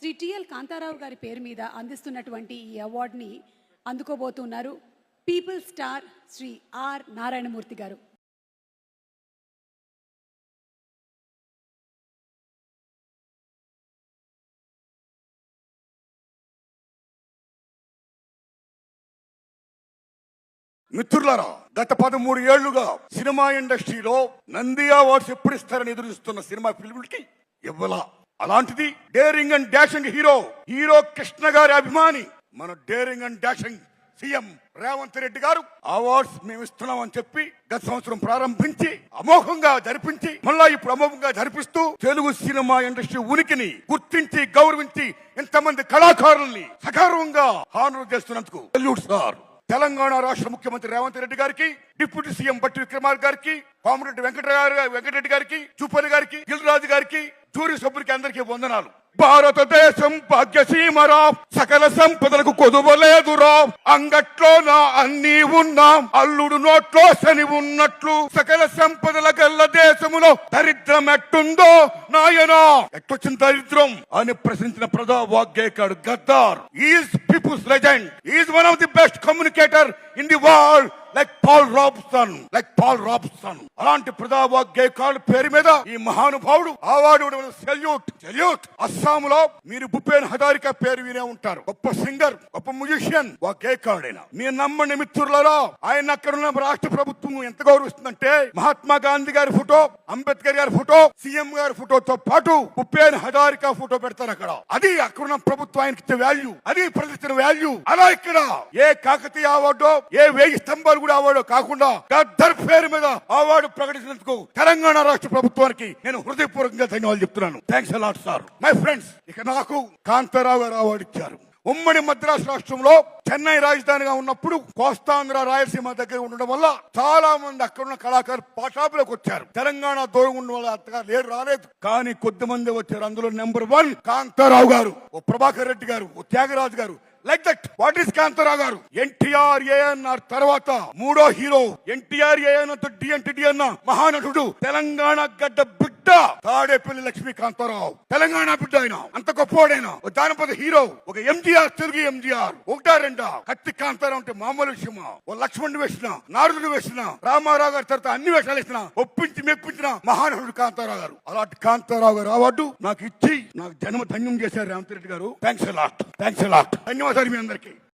Shri TL Kantharao గారి పేరు మీద అందిస్తున్నటువంటి ఈ అవార్డుని అందుకోబోతున్నారు people star Shri R Narayanamurthy గారు. మిత్రులారా, గత 13 ఏళ్లుగా సినిమా ఇండస్ట్రీలో నంది అవార్డ్స్ ఎప్పుడు ఇస్తారని ఎదురుస్తున్న సినిమా ఫిల్మ్కి ఇవ్వాల. అలాంటిది daring and dashing hero Krishna గారి అభిమాని మన daring and dashing CM Revanth Reddy గారు అవార్డ్స్ మేము ఇస్తున్నామని చెప్పి గత సంవత్సరం ప్రారంభించి అమోఘంగా జరిపించి మళ్ళా ఇప్పుడు అమోఘంగా జరిపిస్తూ తెలుగు సినిమా ఇండస్ట్రీ ఉనికిని గుర్తించి గౌరవించి ఇంతమంది కళాకారుల్ని సగర్వంగా హానర్ చేస్తున్నందుకు సెల్యూట్ సార్. తెలంగాణ రాష్ట్ర ముఖ్యమంత్రి రేవంత్ రెడ్డి గారికి, డిప్యూటీ సీఎం బట్టి విక్రమార్క గారికి, కోమరెడ్డి వెంకటరెడ్డి గారికి, చూపల్లి గారికి, గిరిరాజు గారికి, జూరీ సభ్యులకి అందరికీ వందనాలు. భారతదేశం భాగ్యసీమరా, సకల సంపదలకు కొదువలేదురా, అంగట్లో నా అన్ని ఉన్నాం, అల్లుడు నోట్లో శని ఉన్నట్లు, సకల సంపదల గల్ల దేశములో దరిద్రం ఎట్టుందో నాయనా, ఎట్టొచ్చిన దరిద్రం అని ప్రశ్నించిన ప్రజా వాగ్గేయకాడు Gaddar. Is people's legend, is one of the best communicator in the world like Paul Robeson. అలాంటి ప్రజావాగ్గేయకాడు పేరు మీద ఈ మహానుభావుడు అవార్డు సెల్యూట్. అస్సాంలో మీరు భూపేన్ హజారికా పేరు వినే ఉంటారు. గొప్ప సింగర్, గొప్ప మ్యూజిషియన్, వాగ్గేయకాడైన. మీరు నమ్మండి మిత్రులారా, ఆయన అక్కడ ఉన్న రాష్ట్ర ప్రభుత్వం ఎంత గౌరవిస్తుందంటే మహాత్మా గాంధీ గారి ఫోటో, అంబేద్కర్ గారి ఫోటో, సీఎం గారి ఫోటోతో పాటు భూపేన్ హజారికా ఫోటో పెడతారు అక్కడ. అది అక్కడున్న ప్రభుత్వం ఆయనకి ఇచ్చే వాల్యూ, అది ప్రజలిచ్చిన వాల్యూ. అలా ఇక్కడ ఏ కాకతీయ అవార్డో, ఏ 1000 స్తంభాలు కూడా అవార్డు కాకుండా గద్దర్ పేరు మీద అవార్డు ప్రకటించినందుకు తెలంగాణ రాష్ట్ర ప్రభుత్వానికి నేను హృదయపూర్వకంగా ధన్యవాదాలు చెప్తున్నాను. Thanks a lot sir. My friends, ఇక నాకు కాంతారావు గారు అవార్డు ఇచ్చారు. ఉమ్మడి మద్రాసు రాష్ట్రంలో చెన్నై రాజధానిగా ఉన్నప్పుడు కోస్తాంధ్ర రాయలసీమ దగ్గర ఉండడం వల్ల చాలా మంది అక్కడున్న కళాకారులు పాఠాపులకు వచ్చారు. తెలంగాణ దూరం ఉండడం వల్ల అంతగా రాలేదు, కానీ కొద్ది మంది వచ్చారు. అందులో నెంబర్ 1 కాంతారావు గారు, ఓ ప్రభాకర్ రెడ్డి గారు, ఓ త్యాగరాజు గారు. Like that. What is Kantharao గారు? ఎన్టీఆర్ ఏఎన్ఆర్ తర్వాత 3వ హీరో. ఎన్టీఆర్ ఏఎన్ఆర్ డిఎన్టీ అన్న మహానటుడు, తెలంగాణ గడ్డ బిడ్డ తాడేపల్లి లక్ష్మీ కాంతారావు. తెలంగాణ బిడ్డ ఆయన, అంత గొప్పవాడైనా. జానపద హీరో, ఒక ఎంజీఆర్, తెలుగు ఎంజీఆర్. 1-2 కత్తి కాంతారావు అంటే మామూలు విషయమా? ఓ లక్ష్మణుడు వేసిన, నారదుడు వేసిన, రామారావు గారి తర్వాత అన్ని వేషాలు వేసిన, ఒప్పించి మెప్పించిన మహానటుడు కాంతారావు గారు. అలాంటి కాంతారావు గారు అవార్డు నాకు ఇచ్చి నాకు జన్మ ధన్యం చేశారు రేవంత్ రెడ్డి గారు. Thanks a lot. ధన్యవాదాలు మీ అందరికీ.